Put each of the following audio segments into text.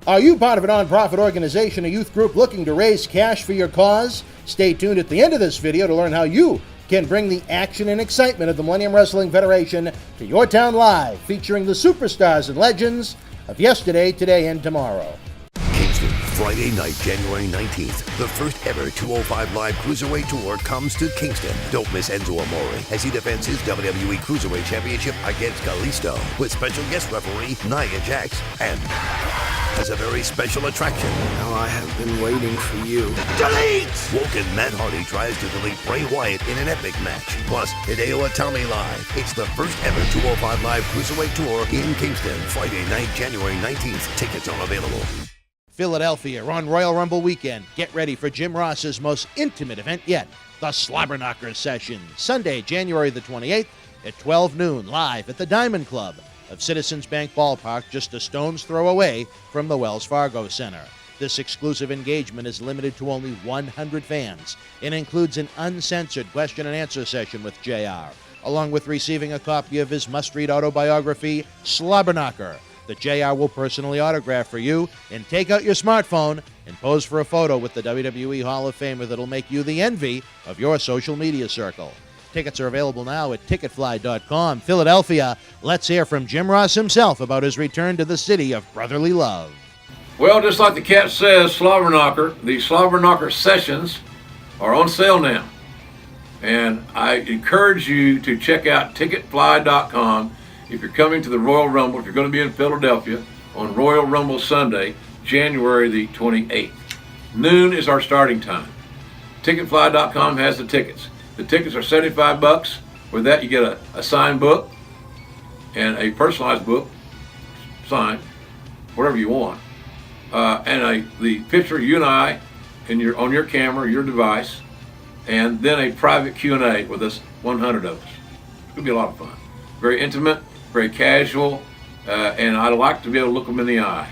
Are you part of a nonprofit organization, a youth group looking to raise cash for your cause? Stay tuned at the end of this video to learn how you can bring the action and excitement of the Millennium Wrestling Federation to your town live, featuring the superstars and legends of yesterday, today, and tomorrow. Kingston, Friday night, January 19th. The first ever 205 Live Cruiserweight Tour comes to Kingston. Don't miss Enzo Amore as he defends his WWE Cruiserweight Championship against Kalisto with special guest referee Nia Jax, and as a very special attraction, Now I have been waiting for you. delete! Woken Matt Hardy tries to delete Bray Wyatt in an epic match. Plus, Hideo Itami live. It's the first ever 205 Live Cruiserweight Tour in Kingston. Friday night, January 19th. Tickets are available. Philadelphia on Royal Rumble weekend. Get ready for Jim Ross's most intimate event yet, the Slobberknocker Session. Sunday, January the 28th at 12 noon, live at the Diamond Club of Citizens Bank Ballpark, just a stone's throw away from the Wells Fargo Center. This exclusive engagement is limited to only 100 fans and includes an uncensored question and answer session with JR, along with receiving a copy of his must-read autobiography, Slobberknocker, that JR will personally autograph for you, and take out your smartphone and pose for a photo with the WWE Hall of Famer that'll make you the envy of your social media circle. Tickets are available now at ticketfly.com. Philadelphia, let's hear from Jim Ross himself about his return to the city of brotherly love. Well, just like the cat says, Slobberknocker, the Slobberknocker sessions are on sale now. And I encourage you to check out ticketfly.com if you're coming to the Royal Rumble, if you're going to be in Philadelphia on Royal Rumble Sunday, January the 28th. Noon is our starting time. Ticketfly.com has the tickets. The tickets are $75. With that, you get a signed book and a personalized book, signed, whatever you want, and the picture of you and I on your camera, your device, and then a private Q&A with us, 100 of us. It's going to be a lot of fun. Very intimate, very casual, and I like to be able to look them in the eye.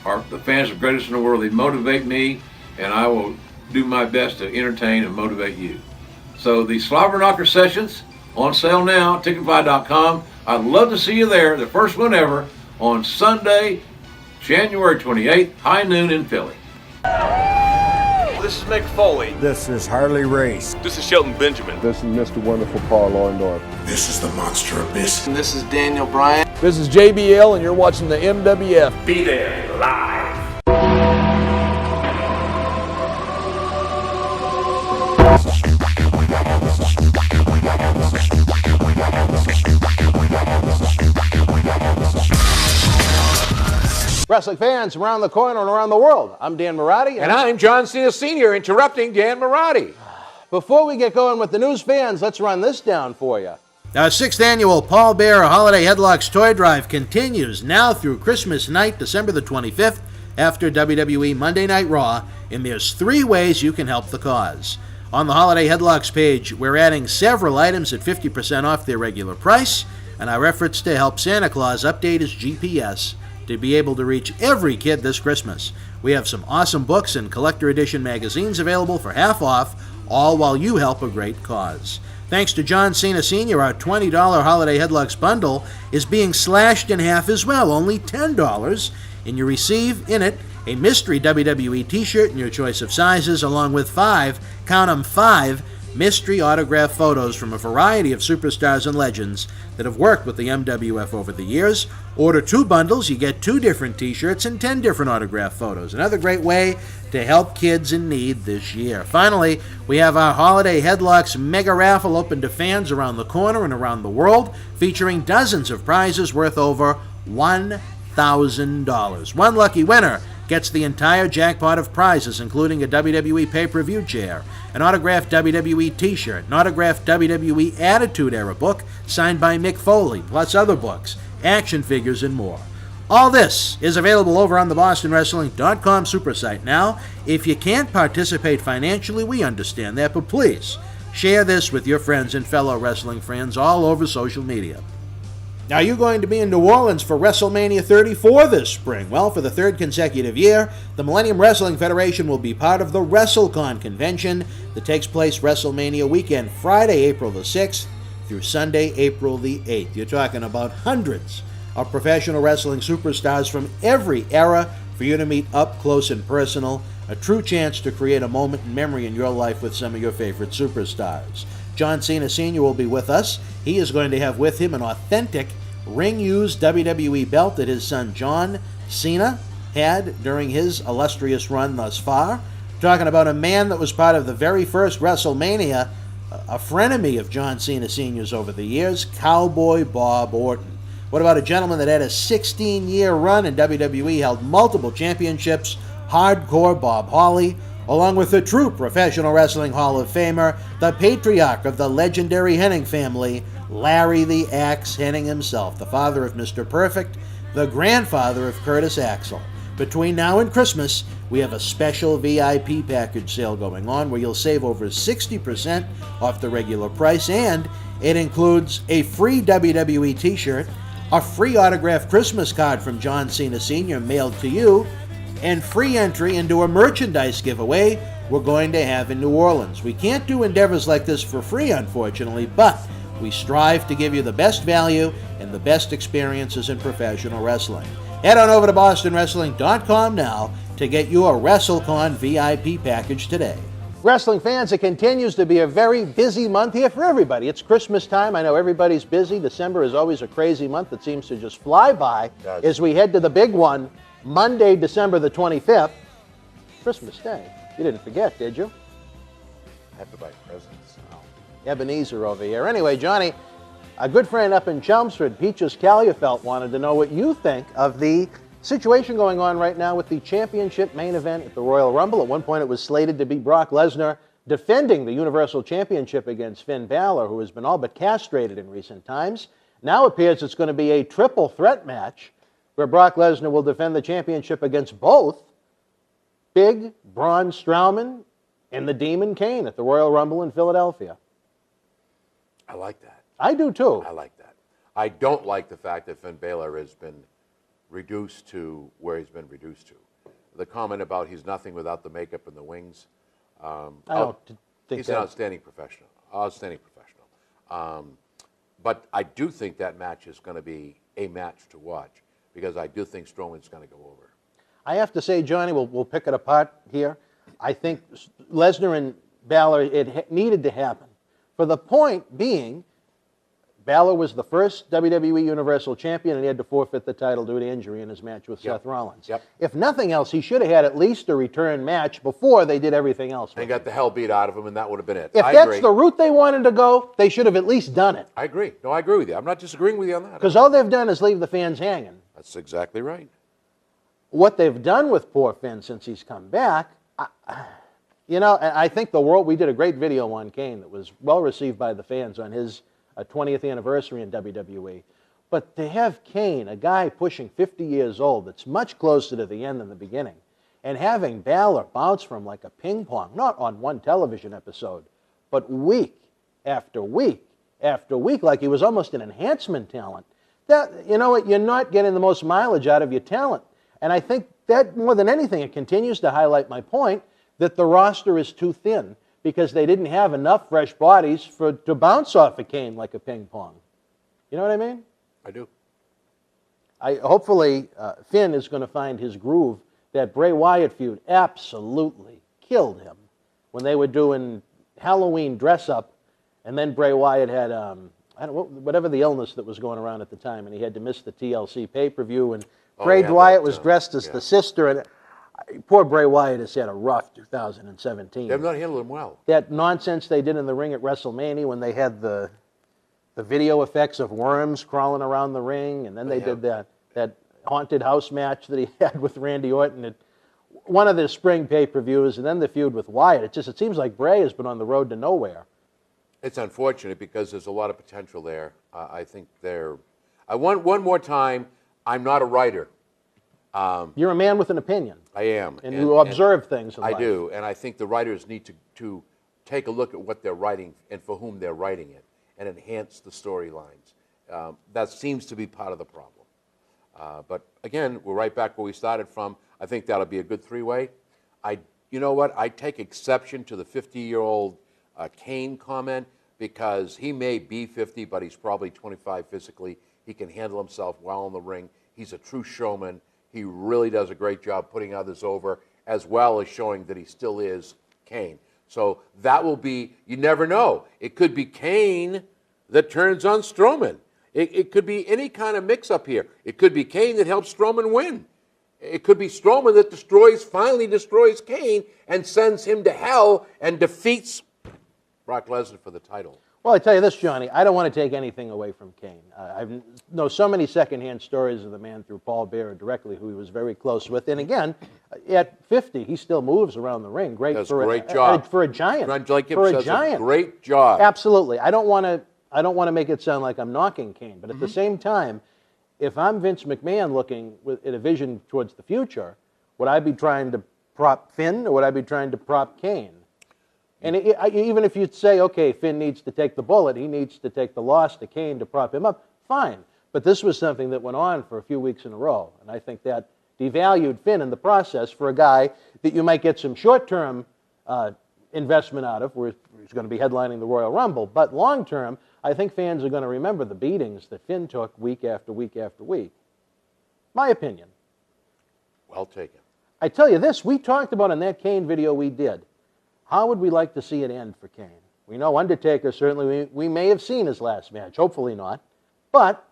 The fans are the greatest in the world. They motivate me, and I will do my best to entertain and motivate you. So the Slobberknocker sessions on sale now, ticketfly.com. I'd love to see you there, the first one ever, on Sunday, January 28th, high noon in Philly. This is Mick Foley. This is Harley Race. This is Shelton Benjamin. This is Mr. Wonderful Paul Orndorff. This is the Monster Abyss. And this is Daniel Bryan. This is JBL, and you're watching the MWF. Be there live. Wrestling fans around the corner and around the world, I'm Dan Marotti. And I'm John Cena Sr., interrupting Dan Marotti. Before we get going with the news, fans, let's run this down for you. Our 6th annual Paul Bearer Holiday Headlocks Toy Drive continues now through Christmas night, December the 25th, after WWE Monday Night Raw, and there's 3 ways you can help the cause. On the Holiday Headlocks page, we're adding several items at 50% off their regular price, and our efforts to help Santa Claus update his GPS to be able to reach every kid this Christmas. We have some awesome books and collector edition magazines available for half off, all while you help a great cause. Thanks to John Cena Sr., our $20 Holiday Headlocks bundle is being slashed in half as well, only $10, and you receive in it a mystery WWE t-shirt in your choice of sizes, along with 5, count 'em 5, mystery autograph photos from a variety of superstars and legends that have worked with the MWF over the years. Order 2 bundles, you get 2 different t-shirts and 10 different autograph photos. Another great way to help kids in need this year. Finally, we have our Holiday Headlocks mega raffle open to fans around the corner and around the world, featuring dozens of prizes worth over $1,000. One lucky winner gets the entire jackpot of prizes, including a WWE pay-per-view chair, an autographed WWE t-shirt, an autographed WWE Attitude Era book signed by Mick Foley, plus other books, action figures, and more. All this is available over on the BostonWrestling.com super site. Now, if you can't participate financially, we understand that, but please share this with your friends and fellow wrestling fans all over social media. Now, you're going to be in New Orleans for WrestleMania 34 this spring. Well, for the 3rd consecutive year, the Millennium Wrestling Federation will be part of the WrestleCon convention that takes place WrestleMania weekend, Friday, April the 6th through Sunday, April the 8th. You're talking about hundreds of professional wrestling superstars from every era for you to meet up close and personal, a true chance to create a moment in memory in your life with some of your favorite superstars. John Cena Sr. will be with us. He is going to have with him an authentic ring-used WWE belt that his son John Cena had during his illustrious run thus far. Talking about a man that was part of the very first WrestleMania, a frenemy of John Cena Sr.'s over the years, Cowboy Bob Orton. What about a gentleman that had a 16-year run in WWE, held multiple championships, Hardcore Bob Holly, along with the true Professional Wrestling Hall of Famer, the patriarch of the legendary Hennig family, Larry the Axe Hennig himself, the father of Mr. Perfect, the grandfather of Curtis Axel. Between now and Christmas, we have a special VIP package sale going on where you'll save over 60% off the regular price, and it includes a free WWE t-shirt, a free autographed Christmas card from John Cena Sr. mailed to you, and free entry into a merchandise giveaway we're going to have in New Orleans. We can't do endeavors like this for free, unfortunately, but we strive to give you the best value and the best experiences in professional wrestling. Head on over to BostonWrestling.com now to get your WrestleCon VIP package today. Wrestling fans, it continues to be a very busy month here for everybody. It's Christmas time. I know everybody's busy. December is always a crazy month that seems to just fly by as we head to the big one, Monday, December the 25th, Christmas Day. You didn't forget, did you? I have to buy presents. Ebenezer over here. Anyway, Johnny, a good friend up in Chelmsford, Peaches Caluefelt, wanted to know what you think of the situation going on right now with the championship main event at the Royal Rumble. At one point, it was slated to be Brock Lesnar defending the Universal Championship against Finn Balor, who has been all but castrated in recent times. Now appears it's going to be a triple threat match where Brock Lesnar will defend the championship against both Big Braun Strowman and the Demon Kane at the Royal Rumble in Philadelphia. I like that. I do too. I like that. I don't like the fact that Finn Balor has been reduced to where he's been reduced to. The comment about he's nothing without the makeup and the wings. I don't think he's an outstanding professional. But I do think that match is going to be a match to watch because I do think Strowman's going to go over. I have to say, Johnny, we'll pick it apart here. I think Lesnar and Balor, it needed to happen. For the point being, Balor was the first WWE Universal Champion, and he had to forfeit the title due to injury in his match with Seth Rollins. Yep. If nothing else, he should have had at least a return match before they did everything else. And got the hell beat out of him, and that would have been it. If that's the route they wanted to go, they should have at least done it. I agree. No, I agree with you. I'm not disagreeing with you on that. Because all they've done is leave the fans hanging. That's exactly right. What they've done with poor Finn since he's come back, I think the world, we did a great video on Kane that was well received by the fans on his 20th anniversary in WWE. But to have Kane, a guy pushing 50 years old, that's much closer to the end than the beginning, and having Balor bounce from like a ping pong, not on one television episode, but week after week after week, like he was almost an enhancement talent. That, you know what, you're not getting the most mileage out of your talent. And I think that, more than anything, it continues to highlight my point that the roster is too thin because they didn't have enough fresh bodies to bounce off a Kane like a ping pong. You know what I mean? I do. Hopefully, Finn is going to find his groove. That Bray Wyatt feud absolutely killed him when they were doing Halloween dress-up, and then Bray Wyatt had whatever the illness that was going around at the time, and he had to miss the TLC pay-per-view, and Bray Wyatt was dressed as the sister, and poor Bray Wyatt has had a rough 2017. They've not handled him well. That nonsense they did in the ring at WrestleMania when they had the video effects of worms crawling around the ring, and then they did that haunted house match that he had with Randy Orton at one of the spring pay-per-views, and then the feud with Wyatt. It seems like Bray has been on the road to nowhere. It's unfortunate because there's a lot of potential there. I think I want one more time. I'm not a writer. You're a man with an opinion. I am. And you observe things in life. I do, and I think the writers need to take a look at what they're writing and for whom they're writing it and enhance the storylines. That seems to be part of the problem. But again, we're right back where we started from. I think that'll be a good three-way. You know what? I take exception to the 50-year-old Kane comment because he may be 50, but he's probably 25 physically. He can handle himself well in the ring. He's a true showman. he really does a great job putting others over, as well as showing that he still is Kane. So that will be, you never know. It could be Kane that turns on Strowman. It could be any kind of mix-up here. It could be Kane that helps Strowman win. It could be Strowman that finally destroys Kane and sends him to hell and defeats Brock Lesnar for the title. Well, I tell you this, Johnny, I don't want to take anything away from Kane. I know so many secondhand stories of the man through Paul Bearer directly, who he was very close with. And again, at 50, he still moves around the ring. Does a great job. For a giant. Like for a says, giant. A great job. Absolutely. I don't want to make it sound like I'm knocking Kane, but at the same time, if I'm Vince McMahon looking at a vision towards the future, would I be trying to prop Finn or would I be trying to prop Kane? And even if you'd say, okay, Finn needs to take the bullet, he needs to take the loss to Kane to prop him up, fine. But this was something that went on for a few weeks in a row, and I think that devalued Finn in the process for a guy that you might get some short-term investment out of, where he's going to be headlining the Royal Rumble. But long-term, I think fans are going to remember the beatings that Finn took week after week after week. My opinion. Well taken. I tell you this, we talked about in that Kane video we did, how would we like to see it end for Kane? We know Undertaker, certainly, we may have seen his last match, hopefully not. But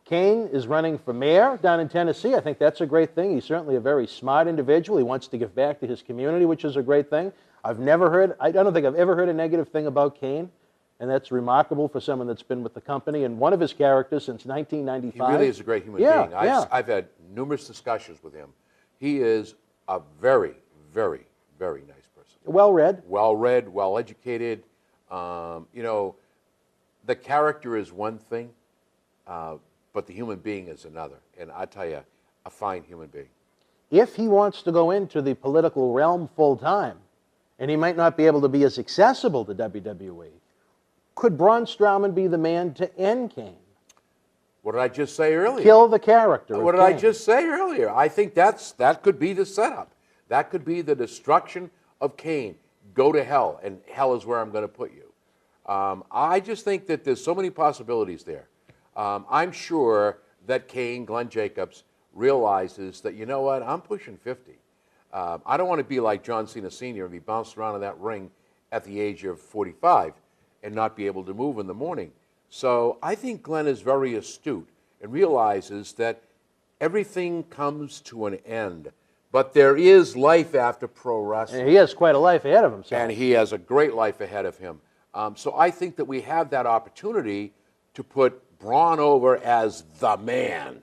Kane is running for mayor down in Tennessee. I think that's a great thing. He's certainly a very smart individual. He wants to give back to his community, which is a great thing. I don't think I've ever heard a negative thing about Kane, and that's remarkable for someone that's been with the company and one of his characters since 1995. He really is a great human being. I've had numerous discussions with him. He is a very, very, very nice person. Well-read. Well-read, well-educated. The character is one thing, but the human being is another. And I tell you, a fine human being. If he wants to go into the political realm full-time, and he might not be able to be as accessible to WWE, could Braun Strowman be the man to end Kane? What did I just say earlier? Kill the character of What did Kane. I just say earlier? I think that could be the setup. That could be the destruction of Kane. Go to hell, and hell is where I'm going to put you. I just think that there's so many possibilities there. I'm sure that Kane, Glenn Jacobs, realizes that, you know what, I'm pushing 50. I don't want to be like John Cena Sr. and be bounced around in that ring at the age of 45 and not be able to move in the morning. So I think Glenn is very astute and realizes that everything comes to an end. But there is life after pro wrestling. And he has quite a life ahead of himself. And he has a great life ahead of him. So I think that we have that opportunity to put Braun over as the man,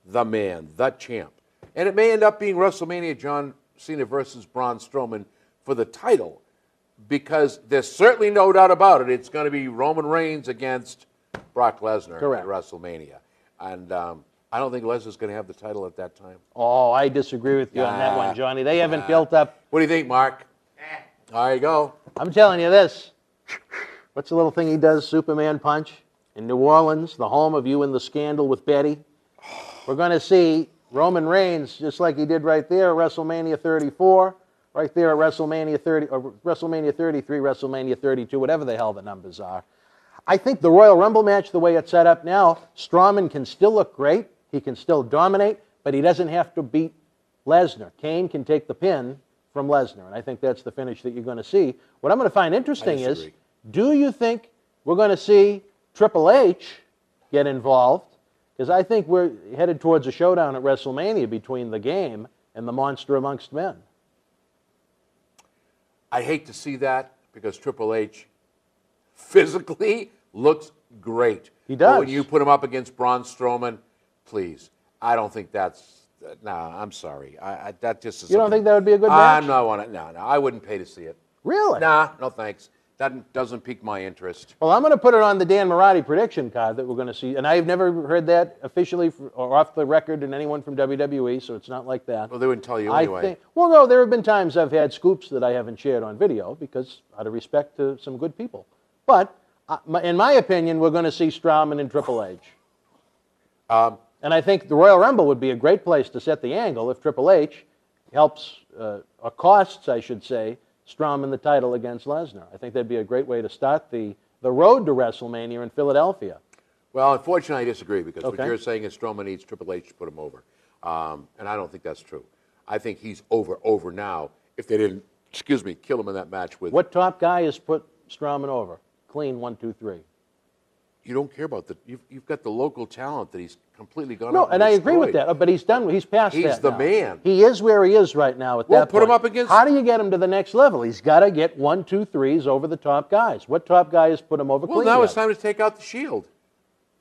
the champ. And it may end up being WrestleMania John Cena versus Braun Strowman for the title, because there's certainly no doubt about it. It's going to be Roman Reigns against Brock Lesnar at WrestleMania. And I don't think Lesnar's going to have the title at that time. Oh, I disagree with you on that one, Johnny. They haven't built up. What do you think, Mark? There you go. I'm telling you this. What's the little thing he does, Superman punch? In New Orleans, the home of You and the Scandal with Betty. We're going to see Roman Reigns, just like he did right there at WrestleMania 34, right there at WrestleMania 30, or WrestleMania 33, WrestleMania 32, whatever the hell the numbers are. I think the Royal Rumble match, the way it's set up now, Strowman can still look great. He can still dominate, but he doesn't have to beat Lesnar. Kane can take the pin from Lesnar, and I think that's the finish that you're going to see. What I'm going to find interesting is, do you think we're going to see Triple H get involved? Because I think we're headed towards a showdown at WrestleMania between the Game and the Monster Amongst Men. I hate to see that, because Triple H physically looks great. He does. But when you put him up against Braun Strowman, please, I don't think that's. No, I'm sorry. That just is. You don't think that would be a good match? No, I wouldn't pay to see it. Really? Nah, no thanks. That doesn't pique my interest. Well, I'm going to put it on the Dan Marotti prediction card that we're going to see, and I've never heard that officially or off the record in anyone from WWE, so it's not like that. Well, they wouldn't tell you anyway. Well, no, there have been times I've had scoops that I haven't shared on video because out of respect to some good people. But in my opinion, we're going to see Strowman and Triple H. And I think the Royal Rumble would be a great place to set the angle if Triple H helps, or costs, I should say, Strowman the title against Lesnar. I think that'd be a great way to start the road to WrestleMania in Philadelphia. Well, unfortunately, I disagree, because what you're saying is Strowman needs Triple H to put him over. And I don't think that's true. I think he's over now. If they didn't, kill him in that match with. What top guy has put Strowman over? Clean 1, 2, 3. You don't care about you've got the local talent that he's completely gone No, out and I agree with that. But he's done. He's past that. He's the now. man. He is where he is right now at that point. Put him up against. How do you get him to the next level? He's got to get 1, 2, 3s over the top guys. What top guy has put him over? Well, Clean now yet? it's time to take out the Shield.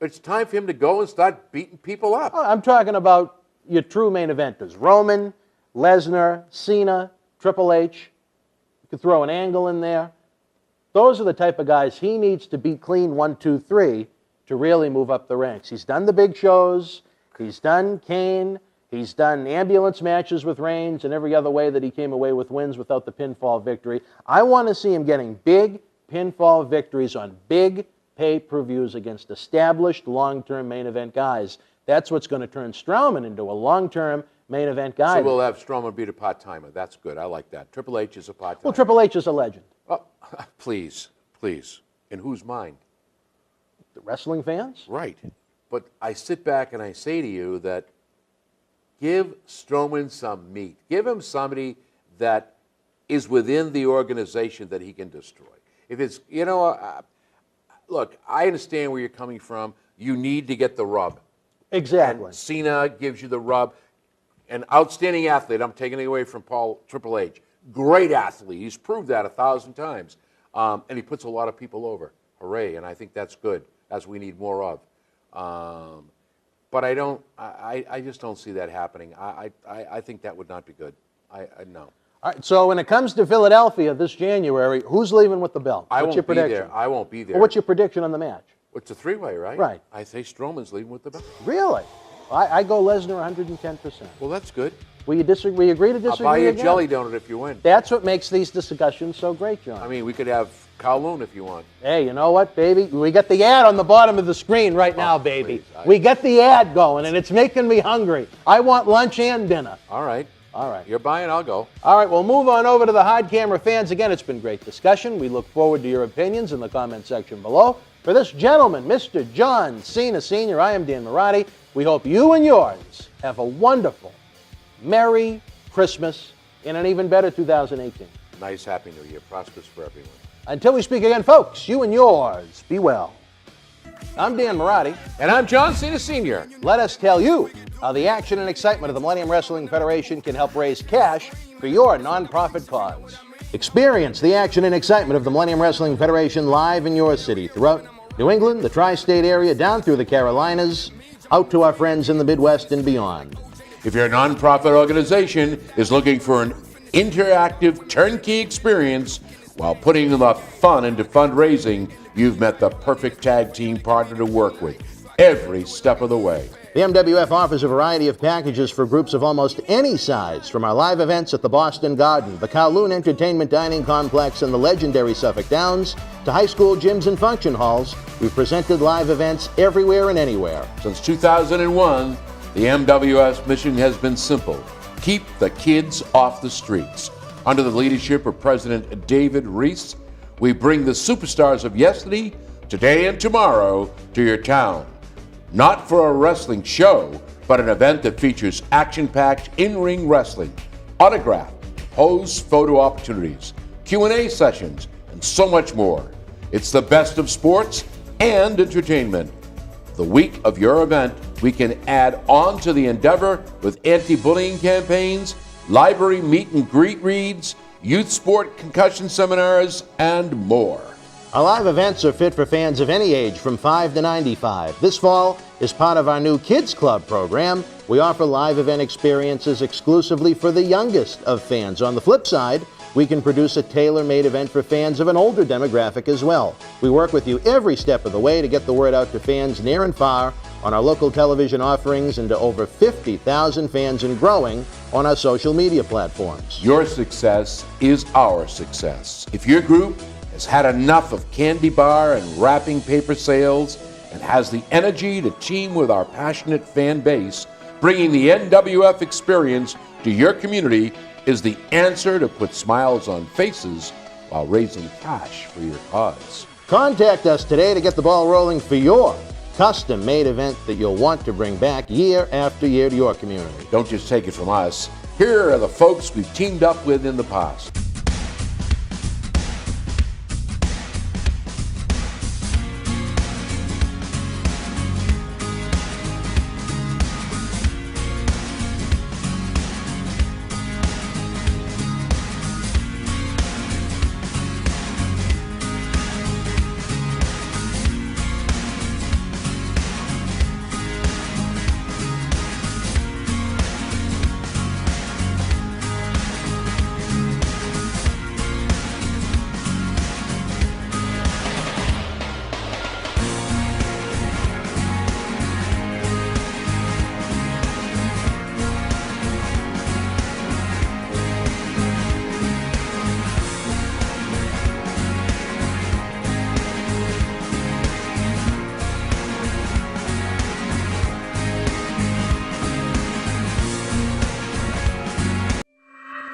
It's time for him to go and start beating people up. I'm talking about your true main eventers: Roman, Lesnar, Cena, Triple H. You could throw an Angle in there. Those are the type of guys he needs to beat clean 1, 2, 3 to really move up the ranks. He's done the big shows. He's done Kane. He's done ambulance matches with Reigns and every other way that he came away with wins without the pinfall victory. I want to see him getting big pinfall victories on big pay-per-views against established long-term main event guys. That's what's going to turn Strowman into a long-term main event guy. So we'll have Strowman beat a part-timer. That's good. I like that. Triple H is a part-timer. Well, Triple H is a legend. Oh, please. In whose mind? The wrestling fans? Right. But I sit back and I say to you that give Strowman some meat. Give him somebody that is within the organization that he can destroy. If it's, look, I understand where you're coming from. You need to get the rub. Exactly. And Cena gives you the rub. An outstanding athlete. I'm taking it away from Triple H. Great athlete. He's proved that 1,000 times. And he puts a lot of people over. Hooray. And I think that's good, as we need more of. But I just don't see that happening. I think that would not be good. No. All right, so when it comes to Philadelphia this January, who's leaving with the belt? What's your prediction? I won't be there. Well, what's your prediction on the match? It's a three-way, right? Right. I say Strowman's leading with the belt. Really? I go Lesnar 110%. Well, that's good. Will you disagree? We agree to disagree. I'll buy you a again? jelly donut if you win. That's what makes these discussions so great, John. I mean, we could have Kowloon if you want. Hey, you know what, baby? We got the ad on the bottom of the screen right now, baby. Please, We got the ad going, and it's making me hungry. I want lunch and dinner. All right. All right. You're buying, I'll go. All right, we'll move on over to the hard camera fans. Again, it's been great discussion. We look forward to your opinions in the comment section below. For this gentleman, Mr. John Cena Sr., I am Dan Marotti. We hope you and yours have a wonderful, Merry Christmas and an even better 2018. Nice, Happy New Year. Prosperous for everyone. Until we speak again, folks, you and yours, be well. I'm Dan Marotti. And I'm John Cena Sr. Let us tell you how the action and excitement of the Millennium Wrestling Federation can help raise cash for your nonprofit cause. Experience the action and excitement of the Millennium Wrestling Federation live in your city, throughout New England, the tri-state area, down through the Carolinas, out to our friends in the Midwest and beyond. If your nonprofit organization is looking for an interactive turnkey experience while putting the fun into fundraising, you've met the perfect tag team partner to work with every step of the way. The MWF offers a variety of packages for groups of almost any size, from our live events at the Boston Garden, the Kowloon Entertainment Dining Complex, and the legendary Suffolk Downs, to high school gyms and function halls. We've presented live events everywhere and anywhere. Since 2001, the MWF's mission has been simple: keep the kids off the streets. Under the leadership of President David Reese, we bring the superstars of yesterday, today, and tomorrow to your town. Not for a wrestling show, but an event that features action-packed in-ring wrestling, autograph, pose photo opportunities, Q&A sessions, and so much more. It's the best of sports and entertainment. The week of your event, we can add on to the endeavor with anti-bullying campaigns, library meet and greet reads, youth sport concussion seminars, and more. Our live events are fit for fans of any age from 5 to 95. This fall is part of our new Kids Club program. We offer live event experiences exclusively for the youngest of fans. On the flip side, we can produce a tailor-made event for fans of an older demographic as well. We work with you every step of the way to get the word out to fans near and far on our local television offerings and to over 50,000 fans and growing on our social media platforms. Your success is our success. If your group has had enough of candy bar and wrapping paper sales and has the energy to team with our passionate fan base, bringing the NWF experience to your community is the answer to put smiles on faces while raising cash for your cause. Contact us today to get the ball rolling for your custom-made event that you'll want to bring back year after year to your community. Don't just take it from us. Here are the folks we've teamed up with in the past.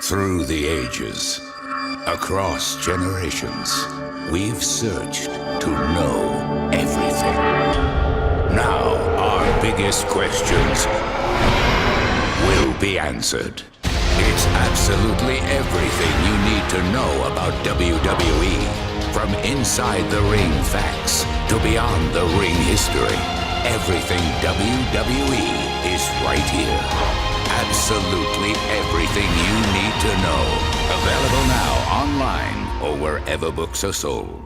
Through the ages, across generations, we've searched to know everything. Now, our biggest questions will be answered. It's absolutely everything you need to know about WWE. From inside the ring facts to beyond the ring history, everything WWE is right here. Absolutely everything you need to know. Available now online or wherever books are sold.